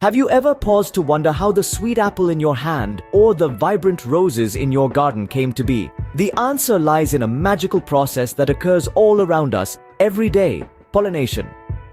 Have you ever paused to wonder how the sweet apple in your hand or the vibrant roses in your garden came to be? The answer lies in a magical process that occurs all around us every day: pollination.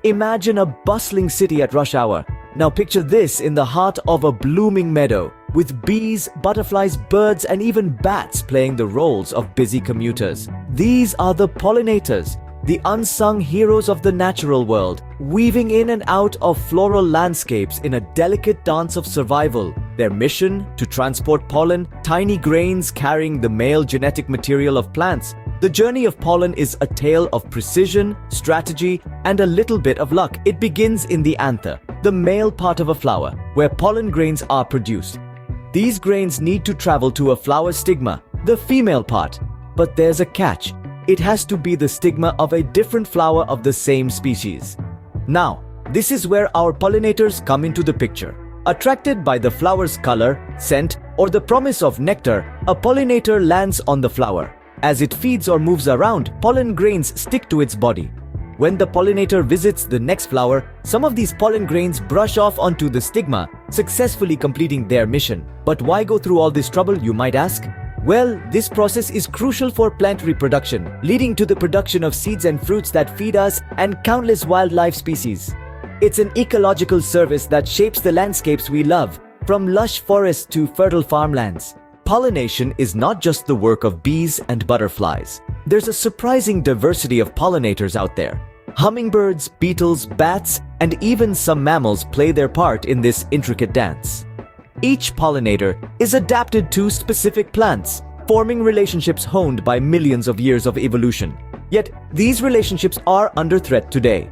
Imagine a bustling city at rush hour. Now picture this in the heart of a blooming meadow, with bees, butterflies, birds, and even bats playing the roles of busy commuters. These are the pollinators, the unsung heroes of the natural world, weaving in and out of floral landscapes in a delicate dance of survival. Their mission: to transport pollen, tiny grains carrying the male genetic material of plants. The journey of pollen is a tale of precision, strategy, and a little bit of luck. It begins in the anther, the male part of a flower, where pollen grains are produced. These grains need to travel to a flower stigma, the female part. But there's a catch. It has to be the stigma of a different flower of the same species. Now, this is where our pollinators come into the picture. Attracted by the flower's color, scent, or the promise of nectar, a pollinator lands on the flower. As it feeds or moves around, pollen grains stick to its body. When the pollinator visits the next flower, some of these pollen grains brush off onto the stigma, successfully completing their mission. But why go through all this trouble, you might ask? Well, this process is crucial for plant reproduction, leading to the production of seeds and fruits that feed us and countless wildlife species. It's an ecological service that shapes the landscapes we love, from lush forests to fertile farmlands. Pollination is not just the work of bees and butterflies. There's a surprising diversity of pollinators out there. Hummingbirds, beetles, bats, and even some mammals play their part in this intricate dance. Each pollinator is adapted to specific plants, forming relationships honed by millions of years of evolution. Yet, these relationships are under threat today.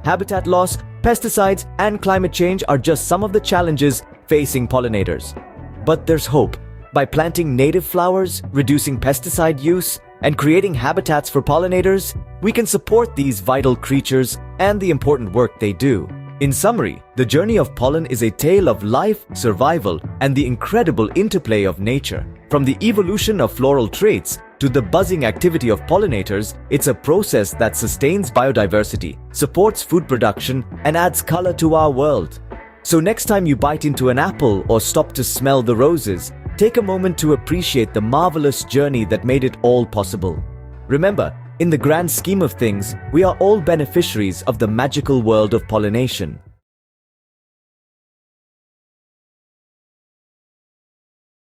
Habitat loss, pesticides, and climate change are just some of the challenges facing pollinators. But there's hope. By planting native flowers, reducing pesticide use, and creating habitats for pollinators, we can support these vital creatures and the important work they do. In summary, the journey of pollen is a tale of life, survival, and the incredible interplay of nature. From the evolution of floral traits to the buzzing activity of pollinators, it's a process that sustains biodiversity, supports food production, and adds color to our world. So next time you bite into an apple or stop to smell the roses, take a moment to appreciate the marvelous journey that made it all possible. Remember, in the grand scheme of things, we are all beneficiaries of the magical world of pollination.